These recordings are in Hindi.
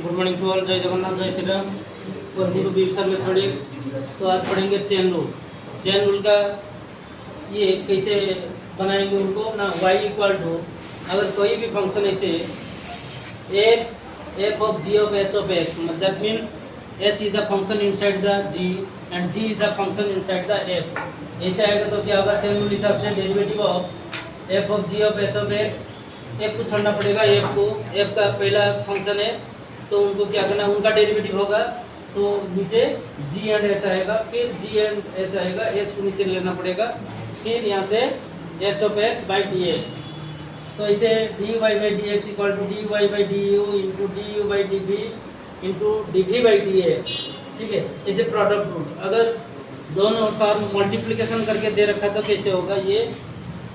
Good morning to all. जय जगन्नाथ, जय श्री राम। वेलकम टू बीविसल मैथमेटिक्स। तो आज पढ़ेंगे चेन रूल। चेन रूल का ये कैसे बनाएंगे उनको ना। y इक्वल टू, अगर कोई भी फंक्शन ऐसे f of g of h of x, that means h is the function inside the g and g is the function inside the f। ऐसे आएगा तो क्या होगा, चेन रूल हिसाब से derivative of f of g of h of x, f को छोड़ना पड़ेगा, f को, f का पहला फंक्शन है तो उनको क्या करना, उनका डेरिवेटिव होगा तो नीचे g एंड h आएगा, फिर g एंड h आएगा, h को नीचे लेना पड़ेगा, फिर यहाँ से h of x by dx। तो इसे dy by dx equal to dy by du into du by dv into dv by dx। ठीक है, इसे प्रोडक्ट रूल। अगर दोनों फॉर्म मल्टीप्लिकेशन करके दे रखा तो कैसे होगा ये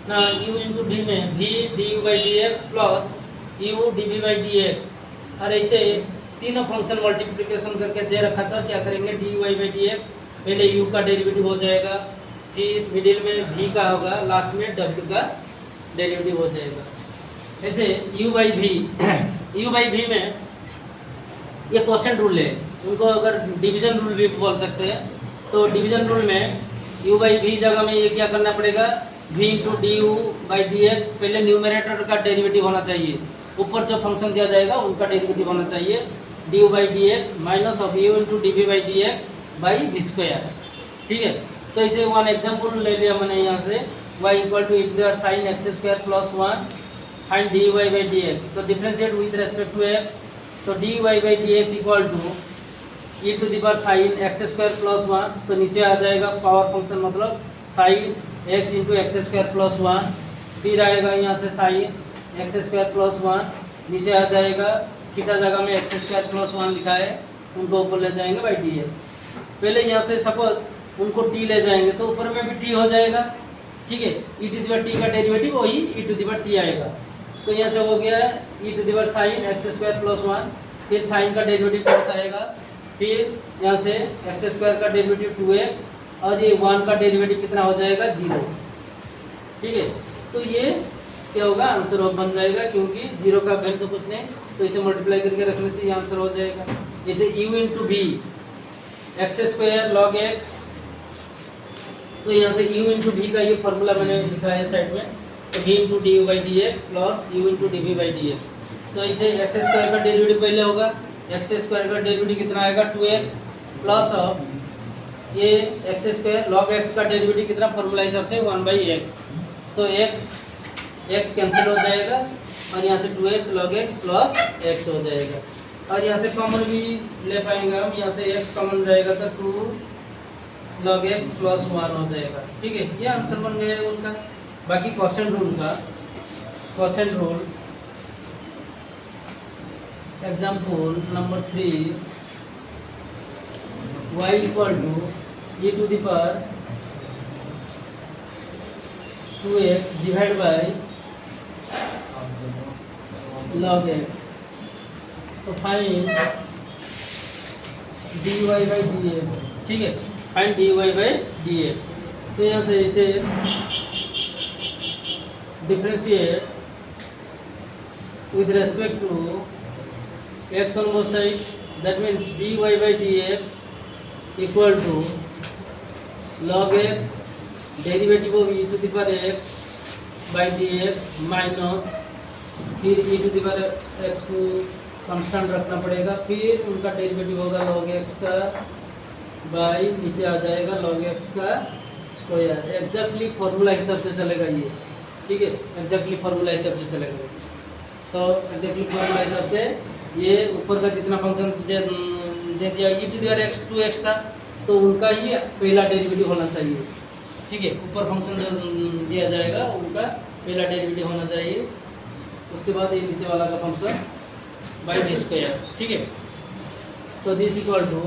ना, u इंटू डी में v du by dx plus u dv by dx। और ऐसे तीनों फंक्शन मल्टीप्लिकेशन करके दे रखा था, क्या करेंगे dy by dx, पहले u का डेरिवेटिव हो जाएगा, फिर मिडिल में v का होगा, लास्ट में w का डेरिवेटिव हो जाएगा। ऐसे u by v में ये क्वोशेंट रूल है, उनको अगर डिवीजन रूल भी बोल सकते हैं। तो डिवीजन रूल में u by v जगह में ये क्या करना पड़ेगा, v into du by dx, पहले न्यूमरेटर का डेरिवेटिव होना चाहिए, ऊपर जो फंक्शन दिया जाएगा उनका डेरिवेटिव होना चाहिए, du by dx minus of u into dv by dx by v square. ठीक है, तो इसे वन एग्जाम्पल ले लिया मैंने यहाँ से, y इक्वल टू इधर sine x square plus 1 find dy by dx। तो differentiate with respect to x, तो dy by dx equal to e to the power sine x square plus 1, तो नीचे आ जाएगा पावर फंक्शन मतलब sine x into x square plus 1, फिर आएगा यहाँ से साइन एक्स स्क्वायर प्लस 1, नीचे आ जाएगा थीटा जगह में एक्स स्क्वायर प्लस 1 लिखा है, उनको ऊपर ले जाएंगे बाई dx। पहले यहाँ से सपोज उनको t ले जाएंगे तो ऊपर में भी t हो जाएगा। ठीक है, e to the power t का डेरिवेटिव वही e to the power t आएगा। तो यहाँ से हो गया e to the power sine x square plus 1, फिर साइन का डेरिवेटिव प्लस आएगा, फिर यहाँ से एक्स स्क्वायर का डेरिवेटिव 2x, और ये 1 का डेरिवेटिव कितना हो जाएगा 0। ठीक है, तो ये क्या होगा, आंसर बन जाएगा, क्योंकि 0 का वैल्यू तो कुछ नहीं, तो इसे मल्टीप्लाई करके रखने से ये आंसर हो जाएगा। जैसे u into v x square log x, तो यहाँ से u इंटू वी का ये फॉर्मूला मैंने लिखा है साइड में, तो v into d u by d x plus u into d v by d x. तो इसे एक्स स्क्वायर का डेरिवेटिव पहले होगा, एक्स स्क्वायर का डेरिवेटिव कितना आएगा 2x प्लस ऑफ ये एक्स स्क्वायर लॉग एक्स का डेरिवेटिव कितना, फॉर्मूला हिसाब से 1/x, तो एक x कैंसिल हो जाएगा और यहाँ से 2x log x plus x हो जाएगा, और यहाँ से कॉमन भी ले पाएंगे हम, यहाँ से x कॉमन रहेगा तो 2 log x प्लस 1 हो जाएगा। ठीक है, ये आंसर बन गया है उनका। बाकी क्वेश्चन रूल का, question rule example number 3, y equal to e to the power 2x divide by log x। तो फाइंड dy by dx। ठीक है, फाइंड dy by dx। तो यहाँ से इसे differentiate with respect to x on both sides, that means dy by dx equal to log x derivative of e to the power x by dx minus, फिर e to the power x को कांस्टेंट रखना पड़ेगा, फिर उनका डेरिवेटिव होगा log x का बाई नीचे आ जाएगा log x का स्क्वायर। एग्जैक्टली फार्मूला हिसाब से चलेगा ये। ठीक है, एग्जैक्टली फार्मूला हिसाब से चलेगा। तो एग्जैक्टली फार्मूला हिसाब से ये ऊपर का जितना फंक्शन दे दिया e to the power x 2x था, तो उनका ही पहला डेरिवेटिव होना चाहिए। ठीक है, ऊपर फंक्शन जो दिया जाएगा उनका पहला डेरिवेटिव होना चाहिए, उसके बाद ये नीचे वाला का फंक्शन बाई डी स्क्वायर। ठीक है, तो this equal to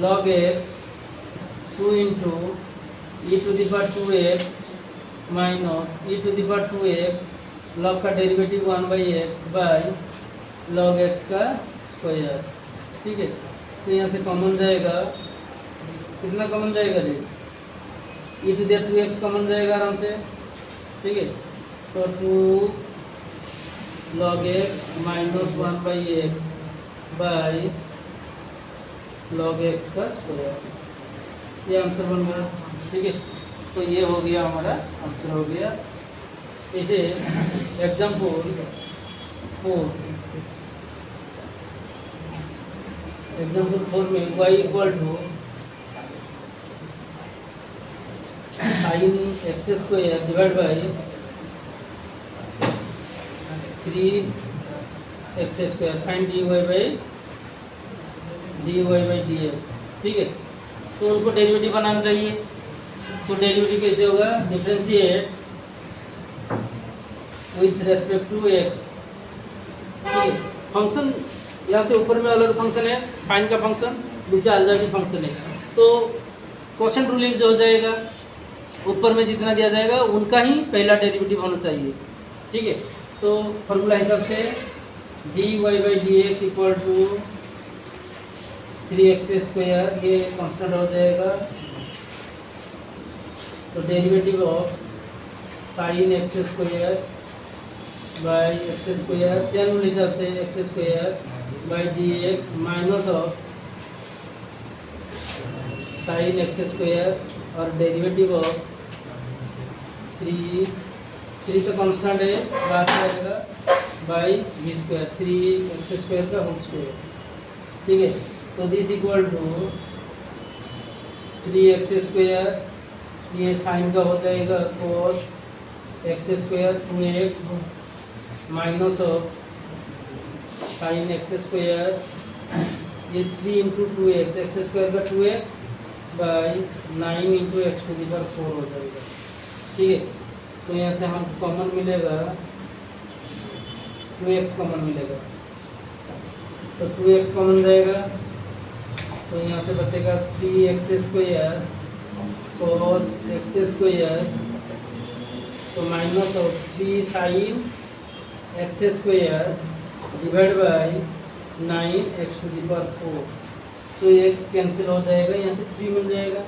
log x 2 into e to the power 2x minus e to the power 2x log का derivative 1/x by log x का स्क्वायर। ठीक है, तो यहाँ से कॉमन जाएगा, कितना कॉमन जाएगा जी, e to the power 2x common जाएगा आराम से। ठीक है, तो 2 log x minus 1/x by log x का स्क्वायर, ये आंसर बन गया। ठीक है, तो ये हो गया हमारा आंसर हो गया। इसे एग्जाम्पल 4 में y equal to sine x square divide by 3x square find dy by dx। ठीक है, तो उनको डेरिवेटिव बनाना चाहिए। तो डेरिवेटिव कैसे होगा? Differentiate with respect to x। ठीक है, फंक्शन यहाँ से ऊपर में अलग फंक्शन है साइन का फंक्शन, नीचे अलजेब्रिक फंक्शन है, तो क्वोशिएंट रूल यूज हो जाएगा। ऊपर में जितना दिया जाएगा उनका ही पहला डेरिवेटिव होना चाहिए। ठीक है, तो फॉर्मूला हिसाब से dy by dx equal to 3x square, ये कांस्टेंट हो जाएगा। तो derivative of sine x square by x square, chain rule हिसाब से x square by dx minus of sine x square और डेरिवेटिव ऑफ 3 का कांस्टेंट है बात करेगा by v square, 3x square का होल स्क्वायर। ठीक है, तो this equal to 3x square, ये साइन का हो जाएगा cos x square 2x minus of sine x square, ये 3 इंटू 2x, एक्स स्क्वायर का 2x by 9 into x to the power 4 हो जाएगा। ठीक है, तो यहाँ से हम कॉमन मिलेगा 2x कॉमन मिलेगा, तो 2x कॉमन जाएगा, तो यहाँ से बचेगा 3x square cos x square, तो minus of 3 sine x square divide by 9x to the power 4, तो ये कैंसिल हो जाएगा, यहाँ से 3 मिल जाएगा,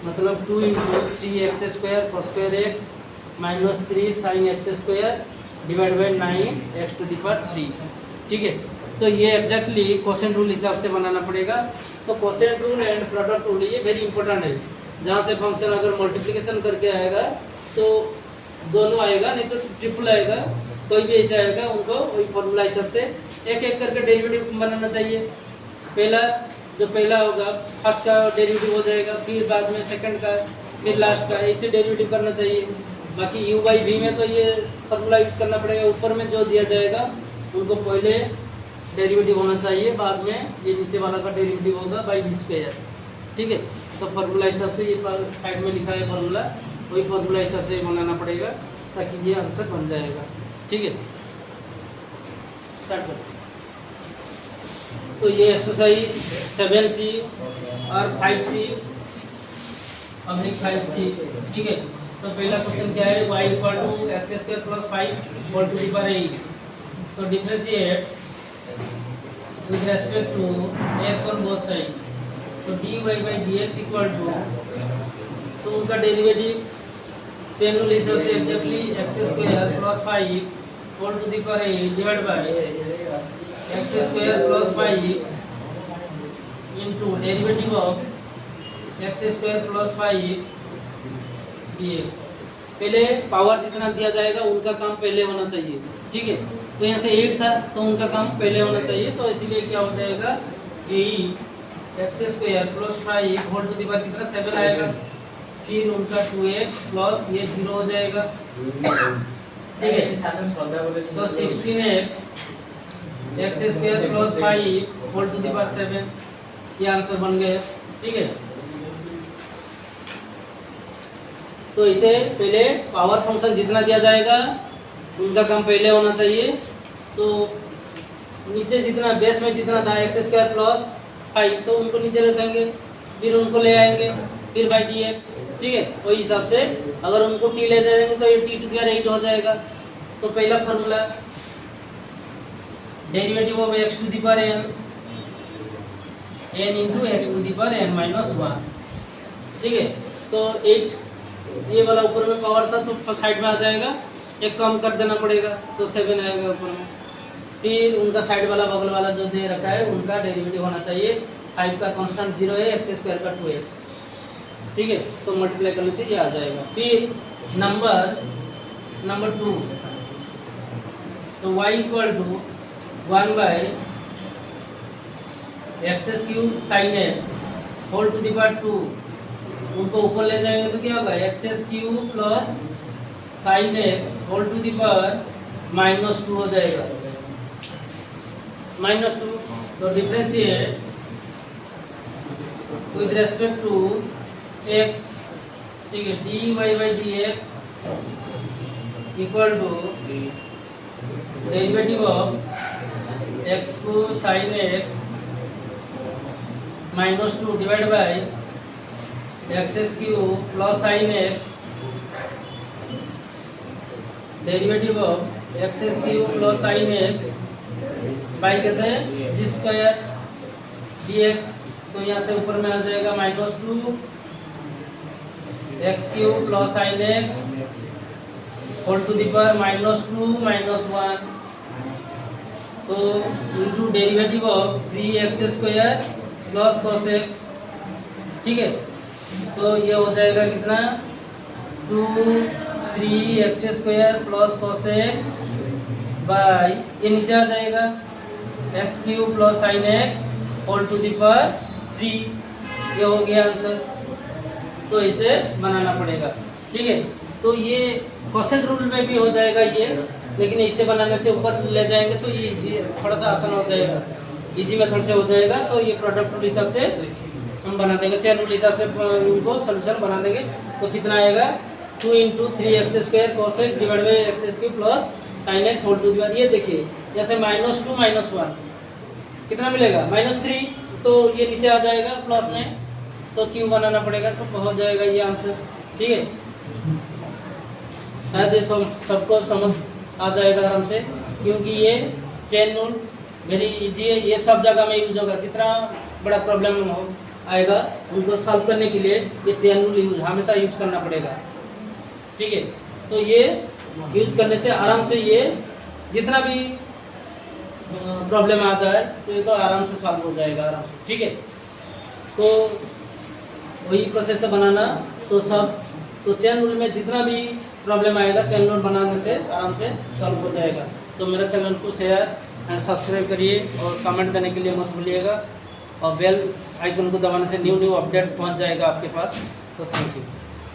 मतलब 2 into 3x square cos square x minus 3 sine x square divide by 9x to the power 3। ठीक है, तो ये एग्जैक्टली क्वोशिएंट रूल हिसाब से बनाना पड़ेगा। तो quotient rule and product rule ये वेरी इंपॉर्टेंट है। जहाँ से फंक्शन अगर मल्टीप्लिकेशन करके आएगा तो दोनों आएगा, नहीं तो ट्रिपल आएगा, कोई भी ऐसे आएगा, उनको वही फॉर्मूला हिसाब से एक एक करके डेरिवेटिव बनाना चाहिए। जो पहला होगा फर्स्ट का डेरिवेटिव हो जाएगा, फिर बाद में सेकंड का, फिर लास्ट का, ऐसे डेरिवेटिव करना चाहिए। बाकी u बाई v में तो ये फॉर्मूला यूज करना पड़ेगा। ऊपर में जो दिया जाएगा उनको पहले डेरिवेटिव होना चाहिए, बाद में ये नीचे वाला का डेरिवेटिव होगा बाई वी स्क्वायर। ठीक है, तो फार्मूला हिसाब से ये साइड में लिखा है फार्मूला, वही फार्मूला हिसाब से बनाना पड़ेगा ताकि ये आंसर बन जाएगा। ठीक है, स्टार्ट करो। तो ये एक्सरसाइज 7C और 5C अभी 5C। ठीक है, तो पहला क्वेश्चन क्या है? y equal to x square plus 5 whole to the power 8। तो differentiate with respect to x on both side. तो dy by dx equal to, तो उनका डेरिवेटिव चेन रूल हिसाब से exactly x square plus 5 whole to the power 8 divide by x square plus 5 into derivative of x square plus 5 dx। पहले पावर जितना दिया जाएगा उनका काम पहले होना चाहिए। ठीक है, तो यहाँ से 8 था तो उनका काम पहले होना चाहिए, तो इसीलिए क्या हो जाएगा 8 x square plus 5 whole to the power कितना 7 आएगा, फिर उनका 2x प्लस ये 0 हो जाएगा। ठीक है, तो 16x x square plus 5 whole to the power 7, ये आंसर बन गया। ठीक है, तो इसे पहले पावर फंक्शन जितना दिया जाएगा उनका काम पहले होना चाहिए। तो नीचे जितना बेस में जितना था एक्स स्क्वायर प्लस 5, तो उनको नीचे रखेंगे, फिर उनको ले आएंगे, फिर बाई dx। ठीक है, वही हिसाब से अगर उनको t ले जाएंगे तो ये t टू दी पावर 8 हो जाएगा। तो पहला formula derivative of x to the power n into x to the power n minus 1। ठीक है, तो 8 ये वाला ऊपर में पावर था तो साइड में आ जाएगा, एक कम कर देना पड़ेगा तो 7 आएगा ऊपर में। फिर उनका साइड वाला बगल वाला जो दे रखा है उनका डेरिवेटिव होना चाहिए। 5 का कांस्टेंट 0 है, एक्स स्क्वायर का 2x, ठीक है। तो मल्टीप्लाई करने से ये आ जाएगा। फिर नंबर 2, तो y equal to 1 by x cube sine x whole to the power 2, उनको ऊपर ले जाएंगे तो क्या होगा, x cube plus sine x whole to the power -2 हो जाएगा, -2। तो differentiate with respect to x, ठीक है, dy by dx equal to derivative of x को sine x -2 divide by x cube plus sine x derivative of x cube plus sine x by कहते हैं जी स्क्वायर dx। तो यहाँ से ऊपर में आ जाएगा -2 x cube plus sine x whole to the power -2 -1, तो into derivative of 3x square plus cos x, ठीक है। तो ये हो जाएगा कितना, 2 3x square plus cos x by ये नीचे आ जाएगा x cube plus sine x whole to the power 3, ये हो गया आंसर। तो इसे बनाना पड़ेगा, ठीक है। तो ये क्वेश्चन रूल में भी हो जाएगा ये, लेकिन इसे बनाने से ऊपर ले जाएंगे तो ये इजी, थोड़ा सा आसान हो जाएगा, इजी मेथड से हो जाएगा। तो ये प्रोडक्ट रूल हिसाब से हम बना देंगे, चेन रूल हिसाब से उनको सोल्यूशन बना देंगे। तो कितना आएगा, 2 × 3x square cos x divide by x cube plus sine x whole to the power, ये देखिए जैसे -2 -1 कितना मिलेगा, -3, तो ये नीचे आ जाएगा प्लस में, तो क्यों बनाना पड़ेगा, तो हो जाएगा ये आंसर, ठीक है। शायद ये सबको समझ आ जाएगा आराम से, क्योंकि ये चेन रूल वेरी इजी है, ये सब जगह में यूज होगा। जितना बड़ा प्रॉब्लम हो आएगा उनको सॉल्व करने के लिए ये चेन रूल हमेशा यूज करना पड़ेगा, ठीक है। तो ये यूज करने से आराम से ये जितना भी प्रॉब्लम आ जाए तो ये तो आराम से सॉल्व हो जाएगा आराम से, ठीक है। तो वही प्रोसेस से बनाना, तो सब तो चेन रूल में जितना भी प्रॉब्लम आएगा चैनल रूल बनाने से आराम से सॉल्व हो जाएगा। तो मेरा चैनल को शेयर एंड सब्सक्राइब करिए और कमेंट करने के लिए मत भूलिएगा, और बेल आइकन को दबाने से न्यू अपडेट पहुंच जाएगा आपके पास। तो थैंक यू।